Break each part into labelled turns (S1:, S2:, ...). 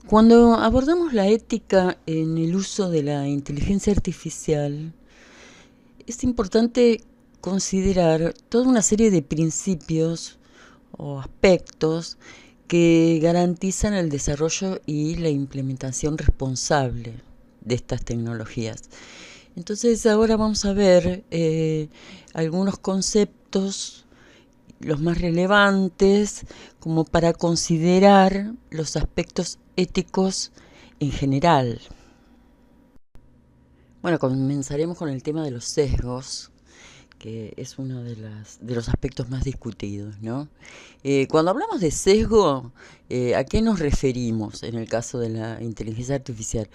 S1: Cuando abordamos la ética en el uso de la inteligencia artificial, es importante considerar toda una serie de principios o aspectos que garantizan el desarrollo y la implementación responsable de estas tecnologías. Entonces ahora vamos a ver algunos conceptos, los más relevantes, como para considerar los aspectos éticos en general. Bueno, comenzaremos con el tema de los sesgos, que es uno de los aspectos más discutidos, ¿no? Cuando hablamos de sesgo, ¿a qué nos referimos en el caso de la inteligencia artificial?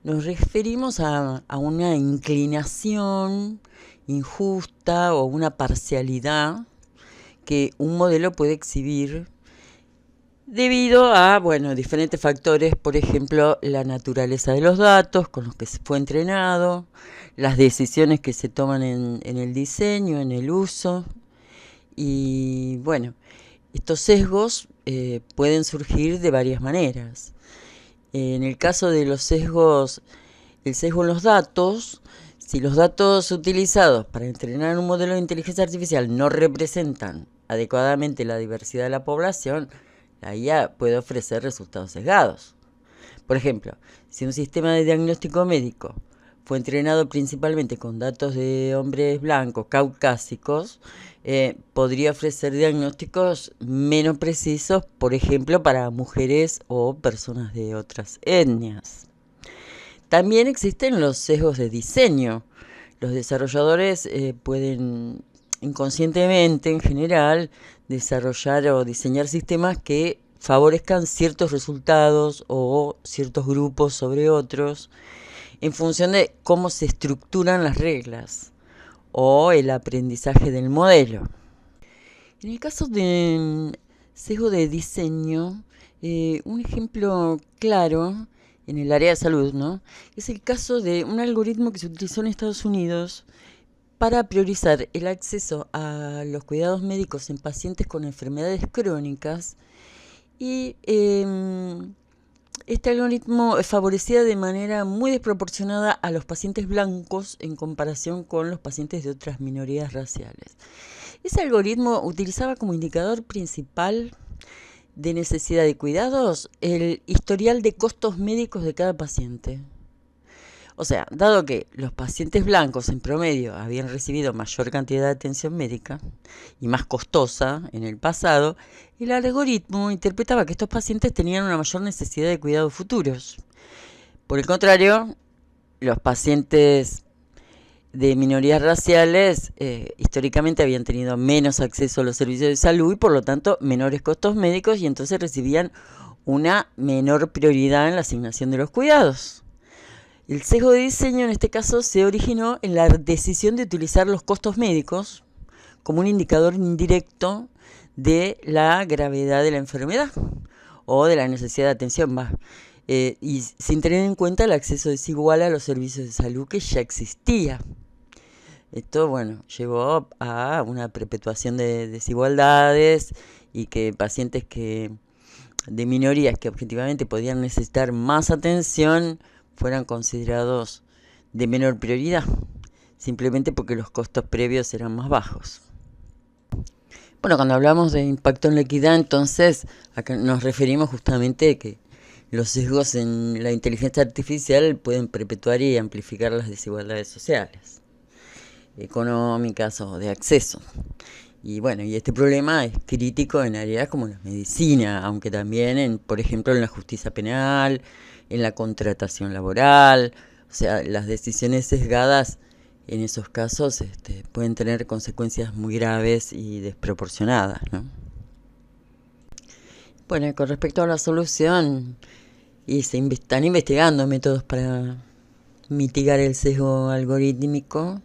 S1: Nos referimos a una inclinación injusta o una parcialidad que un modelo puede exhibir debido a, bueno, diferentes factores, por ejemplo, la naturaleza de los datos con los que se fue entrenado, las decisiones que se toman en el diseño, en el uso, y bueno, estos sesgos pueden surgir de varias maneras. En el caso de los sesgos, el sesgo en los datos, si los datos utilizados para entrenar un modelo de inteligencia artificial no representan adecuadamente la diversidad de la población, la IA puede ofrecer resultados sesgados. Por ejemplo, si un sistema de diagnóstico médico fue entrenado principalmente con datos de hombres blancos caucásicos, podría ofrecer diagnósticos menos precisos, por ejemplo, para mujeres o personas de otras etnias. También existen los sesgos de diseño. Los desarrolladores pueden inconscientemente, en general, desarrollar o diseñar sistemas que favorezcan ciertos resultados o ciertos grupos sobre otros en función de cómo se estructuran las reglas o el aprendizaje del modelo. En el caso de sesgo de diseño, un ejemplo claro en el área de salud, ¿no? Es el caso de un algoritmo que se utilizó en Estados Unidos para priorizar el acceso a los cuidados médicos en pacientes con enfermedades crónicas y este algoritmo favorecía de manera muy desproporcionada a los pacientes blancos en comparación con los pacientes de otras minorías raciales. Ese algoritmo utilizaba como indicador principal de necesidad de cuidados el historial de costos médicos de cada paciente. O sea, dado que los pacientes blancos en promedio habían recibido mayor cantidad de atención médica y más costosa en el pasado, el algoritmo interpretaba que estos pacientes tenían una mayor necesidad de cuidados futuros. Por el contrario, los pacientes de minorías raciales históricamente habían tenido menos acceso a los servicios de salud y por lo tanto menores costos médicos y entonces recibían una menor prioridad en la asignación de los cuidados. El sesgo de diseño en este caso se originó en la decisión de utilizar los costos médicos como un indicador indirecto de la gravedad de la enfermedad o de la necesidad de atención más, y sin tener en cuenta el acceso desigual a los servicios de salud que ya existía. Esto, bueno, llevó a una perpetuación de desigualdades y que pacientes de minorías que objetivamente podían necesitar más atención fueran considerados de menor prioridad, simplemente porque los costos previos eran más bajos. Bueno, cuando hablamos de impacto en la equidad, entonces acá nos referimos justamente a que los sesgos en la inteligencia artificial pueden perpetuar y amplificar las desigualdades sociales, económicas o de acceso. Y bueno, y este problema es crítico en áreas como la medicina, aunque también por ejemplo, en la justicia penal, en la contratación laboral. O sea, las decisiones sesgadas en esos casos pueden tener consecuencias muy graves y desproporcionadas, ¿no? Bueno, con respecto a la solución, están investigando métodos para mitigar el sesgo algorítmico,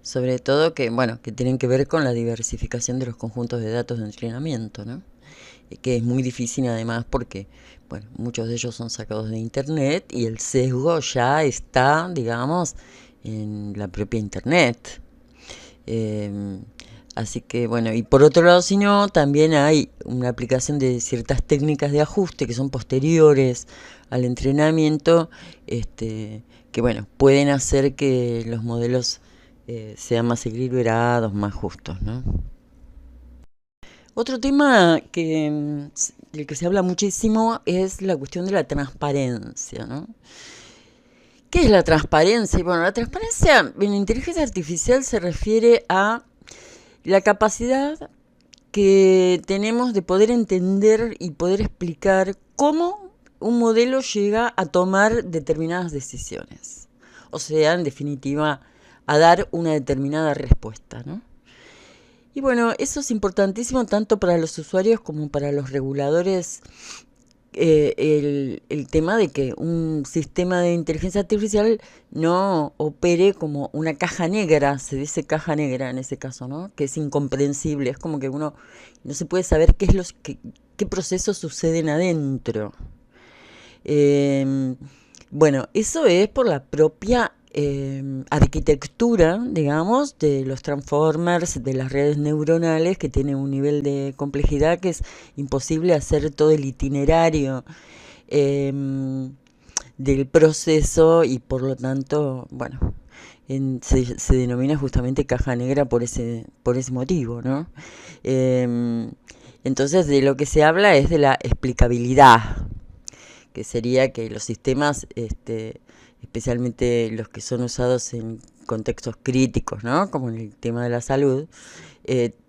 S1: sobre todo que tienen que ver con la diversificación de los conjuntos de datos de entrenamiento, ¿no? Que es muy difícil además porque, bueno, muchos de ellos son sacados de internet y el sesgo ya está, digamos, en la propia internet. Así que bueno, y por otro lado, si no, también hay una aplicación de ciertas técnicas de ajuste que son posteriores al entrenamiento, que bueno, pueden hacer que los modelos sean más equilibrados, más justos, ¿no? Otro tema del que se habla muchísimo es la cuestión de la transparencia, ¿no? ¿Qué es la transparencia? Bueno, la transparencia en inteligencia artificial se refiere a la capacidad que tenemos de poder entender y poder explicar cómo un modelo llega a tomar determinadas decisiones. O sea, en definitiva, a dar una determinada respuesta, ¿no? Y bueno, eso es importantísimo tanto para los usuarios como para los reguladores. El tema de que un sistema de inteligencia artificial no opere como una caja negra, se dice caja negra en ese caso, ¿no? Que es incomprensible, es como que uno no se puede saber qué procesos suceden adentro. Eh, bueno, eso es por la propia arquitectura, digamos, de los transformers, de las redes neuronales, que tienen un nivel de complejidad que es imposible hacer todo el itinerario del proceso y por lo tanto, bueno, se denomina justamente caja negra por ese motivo, ¿no? Entonces de lo que se habla es de la explicabilidad, que sería que los sistemas, especialmente los que son usados en contextos críticos, ¿no? Como en el tema de la salud,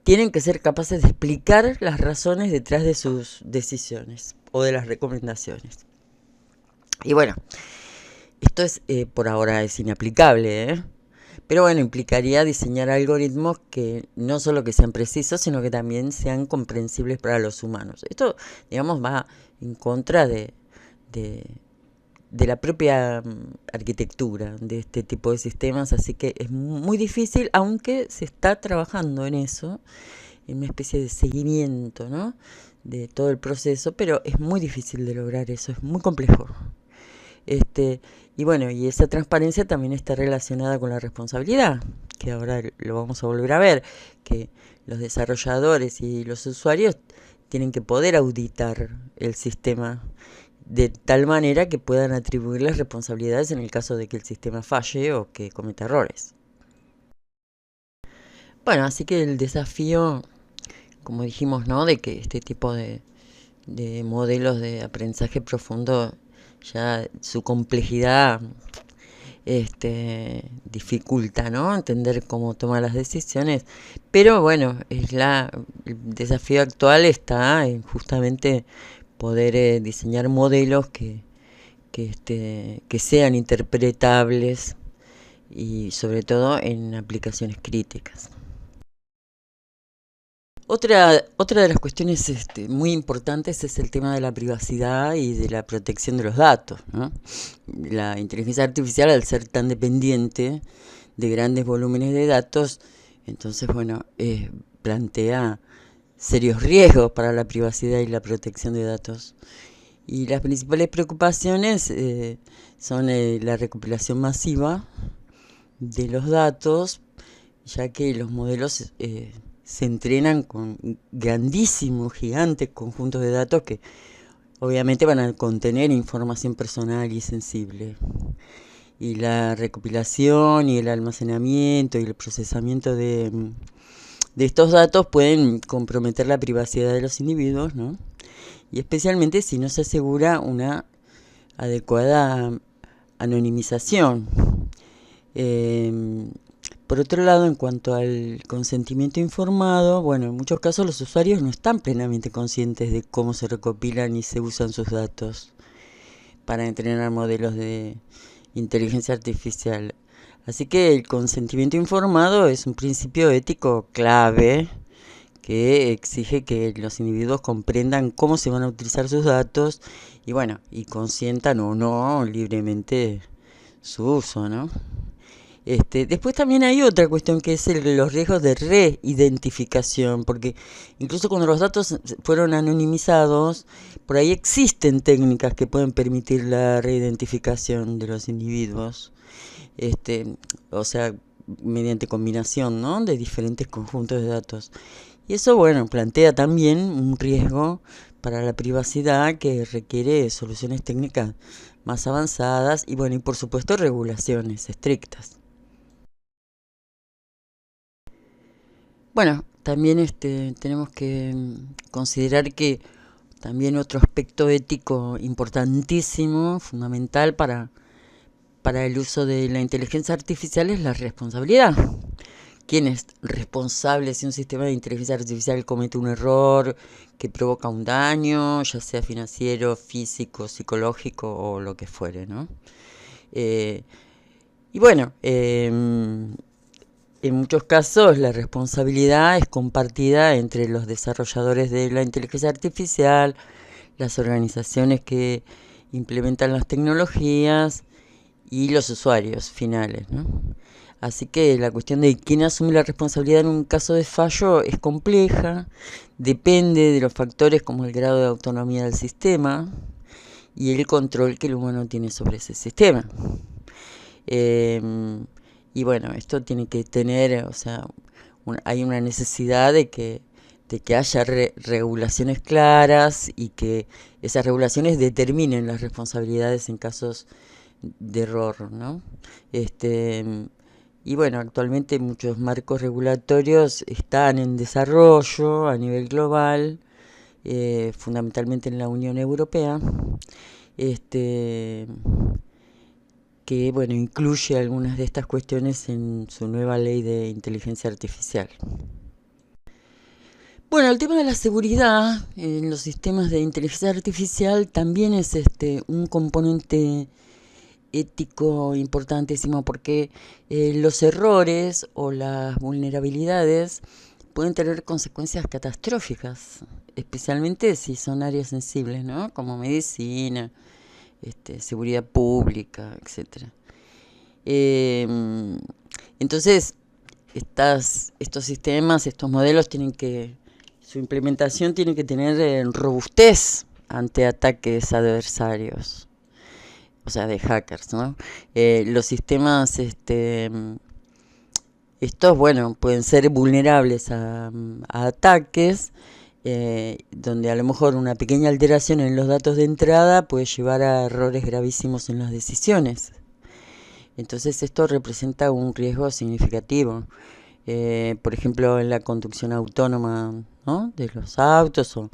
S1: tienen que ser capaces de explicar las razones detrás de sus decisiones o de las recomendaciones. Y bueno, esto es por ahora es inaplicable, ¿eh? Pero bueno, implicaría diseñar algoritmos que no solo que sean precisos, sino que también sean comprensibles para los humanos. Esto, digamos, va en contra de la propia arquitectura de este tipo de sistemas, así que es muy difícil, aunque se está trabajando en eso, en una especie de seguimiento, ¿no? De todo el proceso, pero es muy difícil de lograr eso, es muy complejo. Y bueno, y esa transparencia también está relacionada con la responsabilidad, que ahora lo vamos a volver a ver, que los desarrolladores y los usuarios tienen que poder auditar el sistema de tal manera que puedan atribuirles responsabilidades en el caso de que el sistema falle o que cometa errores. Bueno, así que el desafío, como dijimos, ¿no? De que este tipo de modelos de aprendizaje profundo, ya su complejidad dificulta, ¿no? Entender cómo toma las decisiones. Pero bueno, el desafío actual está en justamente poder diseñar modelos que sean interpretables y sobre todo en aplicaciones críticas. Otra de las cuestiones muy importantes es el tema de la privacidad y de la protección de los datos, ¿no? La inteligencia artificial, al ser tan dependiente de grandes volúmenes de datos, entonces, bueno, plantea serios riesgos para la privacidad y la protección de datos. Y las principales preocupaciones son la recopilación masiva de los datos, ya que los modelos se entrenan con grandísimos, gigantes conjuntos de datos que obviamente van a contener información personal y sensible. Y la recopilación y el almacenamiento y el procesamiento de estos datos pueden comprometer la privacidad de los individuos, ¿no? Y especialmente si no se asegura una adecuada anonimización. Por otro lado, en cuanto al consentimiento informado, bueno, en muchos casos los usuarios no están plenamente conscientes de cómo se recopilan y se usan sus datos para entrenar modelos de inteligencia artificial. Así que el consentimiento informado es un principio ético clave que exige que los individuos comprendan cómo se van a utilizar sus datos y bueno, y consientan o no libremente su uso, ¿no? Después también hay otra cuestión que es los riesgos de reidentificación, porque incluso cuando los datos fueron anonimizados, por ahí existen técnicas que pueden permitir la reidentificación de los individuos. O sea, mediante combinación, ¿no?, de diferentes conjuntos de datos. Y eso, bueno, plantea también un riesgo para la privacidad que requiere soluciones técnicas más avanzadas y, bueno, y por supuesto regulaciones estrictas. Bueno, también tenemos que considerar que también otro aspecto ético importantísimo, fundamental para el uso de la inteligencia artificial es la responsabilidad. ¿Quién es responsable si un sistema de inteligencia artificial comete un error que provoca un daño, ya sea financiero, físico, psicológico o lo que fuere, ¿no? Eh, y bueno, en muchos casos la responsabilidad es compartida entre los desarrolladores de la inteligencia artificial, las organizaciones que implementan las tecnologías y los usuarios finales, ¿no? Así que la cuestión de quién asume la responsabilidad en un caso de fallo es compleja, depende de los factores como el grado de autonomía del sistema y el control que el humano tiene sobre ese sistema. Y bueno, esto tiene que tener, o sea, hay una necesidad de que haya regulaciones claras y que esas regulaciones determinen las responsabilidades en casos de error, ¿no? Y bueno, actualmente muchos marcos regulatorios están en desarrollo a nivel global, fundamentalmente en la Unión Europea, este, que bueno, incluye algunas de estas cuestiones en su nueva ley de inteligencia artificial. Bueno, el tema de la seguridad en los sistemas de inteligencia artificial también es un componente ético importantísimo porque los errores o las vulnerabilidades pueden tener consecuencias catastróficas, especialmente si son áreas sensibles, ¿no?, como medicina, seguridad pública, etcétera. Entonces, estos sistemas, estos modelos su implementación tiene que tener robustez ante ataques adversarios, o sea, de hackers, ¿no? Los sistemas, estos, bueno, pueden ser vulnerables a ataques, donde a lo mejor una pequeña alteración en los datos de entrada puede llevar a errores gravísimos en las decisiones. Entonces esto representa un riesgo significativo. Por ejemplo, en la conducción autónoma, ¿no?, de los autos o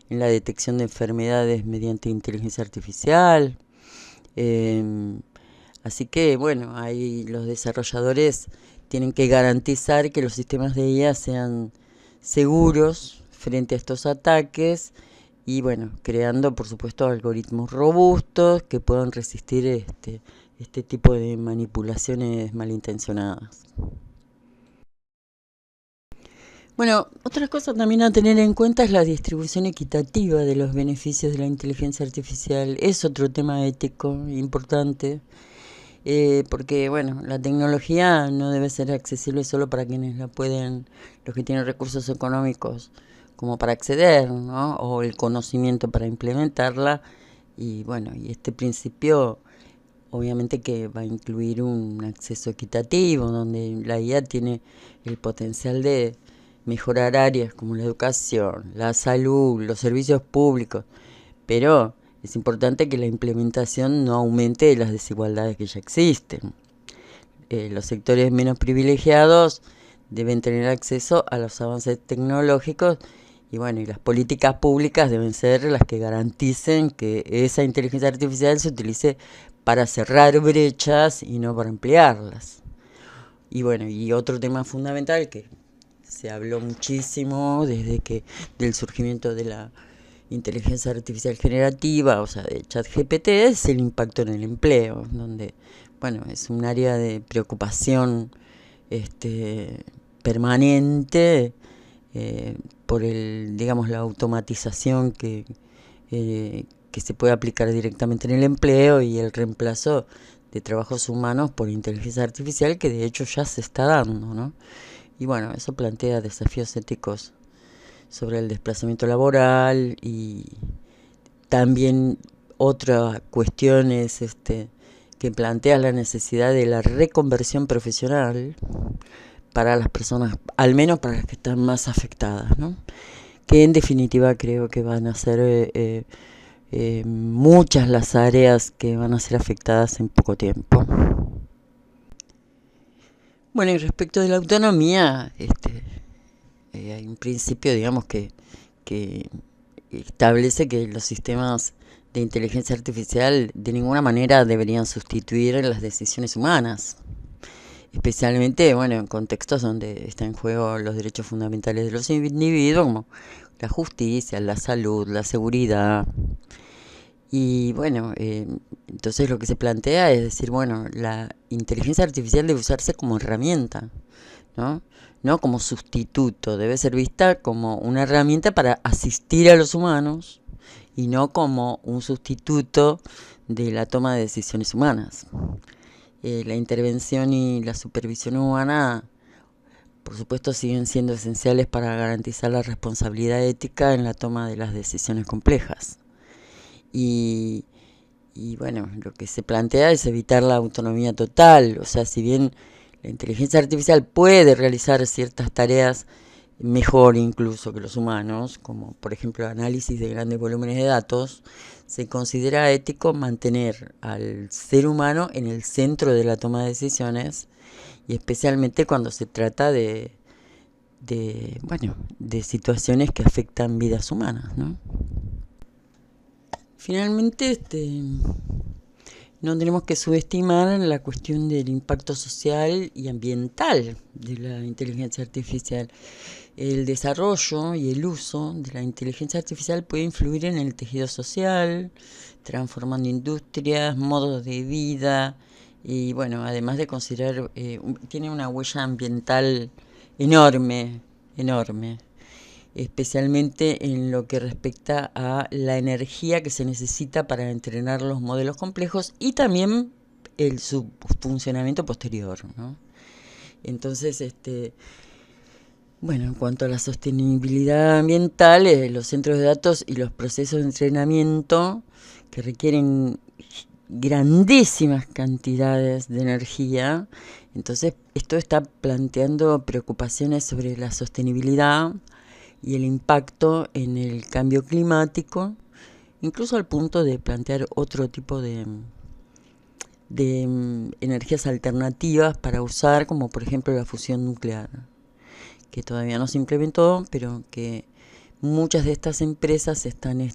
S1: en la detección de enfermedades mediante inteligencia artificial. Así que, bueno, ahí los desarrolladores tienen que garantizar que los sistemas de IA sean seguros frente a estos ataques y, bueno, creando, por supuesto, algoritmos robustos que puedan resistir este tipo de manipulaciones malintencionadas. Bueno, otra cosa también a tener en cuenta es la distribución equitativa de los beneficios de la inteligencia artificial. Es otro tema ético importante, porque, bueno, la tecnología no debe ser accesible solo para quienes la pueden, los que tienen recursos económicos como para acceder, ¿no?, o el conocimiento para implementarla. Y bueno, y este principio obviamente que va a incluir un acceso equitativo, donde la IA tiene el potencial de mejorar áreas como la educación, la salud, los servicios públicos, pero es importante que la implementación no aumente las desigualdades que ya existen. Los sectores menos privilegiados deben tener acceso a los avances tecnológicos y bueno, y las políticas públicas deben ser las que garanticen que esa inteligencia artificial se utilice para cerrar brechas y no para ampliarlas. Y bueno, y otro tema fundamental que se habló muchísimo del surgimiento de la inteligencia artificial generativa, o sea, de ChatGPT, es el impacto en el empleo, donde, bueno, es un área de preocupación permanente, por digamos, la automatización que se puede aplicar directamente en el empleo y el reemplazo de trabajos humanos por inteligencia artificial, que de hecho ya se está dando, ¿no? Y bueno, eso plantea desafíos éticos sobre el desplazamiento laboral y también otra cuestión es que plantea la necesidad de la reconversión profesional para las personas, al menos para las que están más afectadas, ¿no? Que en definitiva creo que van a ser muchas las áreas que van a ser afectadas en poco tiempo. Bueno, y respecto de la autonomía, hay un principio, digamos, que establece que los sistemas de inteligencia artificial de ninguna manera deberían sustituir las decisiones humanas, especialmente, bueno, en contextos donde están en juego los derechos fundamentales de los individuos, como la justicia, la salud, la seguridad. Y bueno, entonces lo que se plantea es decir, bueno, la inteligencia artificial debe usarse como herramienta, ¿no? No como sustituto, debe ser vista como una herramienta para asistir a los humanos y no como un sustituto de la toma de decisiones humanas. La intervención y la supervisión humana, por supuesto, siguen siendo esenciales para garantizar la responsabilidad ética en la toma de las decisiones complejas. Y bueno, lo que se plantea es evitar la autonomía total. O sea, si bien la inteligencia artificial puede realizar ciertas tareas mejor incluso que los humanos, como por ejemplo el análisis de grandes volúmenes de datos, se considera ético mantener al ser humano en el centro de la toma de decisiones, y especialmente cuando se trata de situaciones que afectan vidas humanas, ¿no? Finalmente, no tenemos que subestimar la cuestión del impacto social y ambiental de la inteligencia artificial. El desarrollo y el uso de la inteligencia artificial puede influir en el tejido social, transformando industrias, modos de vida, y bueno, además de considerar, tiene una huella ambiental enorme, enorme, especialmente en lo que respecta a la energía que se necesita para entrenar los modelos complejos y también su funcionamiento posterior, ¿no? Entonces, bueno, en cuanto a la sostenibilidad ambiental, los centros de datos y los procesos de entrenamiento que requieren grandísimas cantidades de energía, entonces esto está planteando preocupaciones sobre la sostenibilidad y el impacto en el cambio climático, incluso al punto de plantear otro tipo de energías alternativas para usar, como por ejemplo la fusión nuclear, que todavía no se implementó, pero que muchas de estas empresas están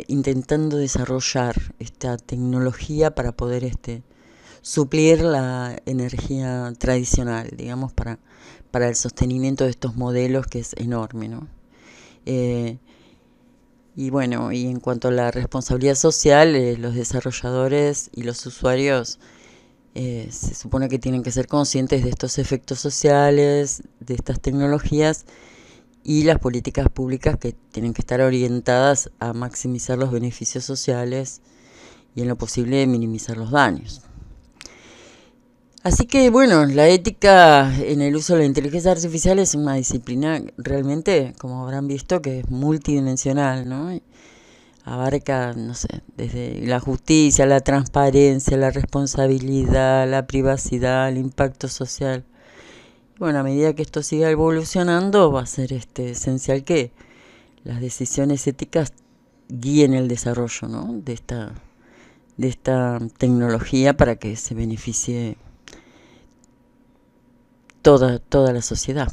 S1: intentando desarrollar esta tecnología para poder suplir la energía tradicional, digamos, para el sostenimiento de estos modelos, que es enorme, ¿no? Y bueno, y en cuanto a la responsabilidad social, los desarrolladores y los usuarios se supone que tienen que ser conscientes de estos efectos sociales, de estas tecnologías, y las políticas públicas que tienen que estar orientadas a maximizar los beneficios sociales y en lo posible minimizar los daños. Así que bueno, la ética en el uso de la inteligencia artificial es una disciplina realmente, como habrán visto, que es multidimensional, ¿no? Abarca, no sé, desde la justicia, la transparencia, la responsabilidad, la privacidad, el impacto social. Bueno, a medida que esto siga evolucionando, va a ser esencial que las decisiones éticas guíen el desarrollo, ¿no?, de esta tecnología para que se beneficie toda la sociedad.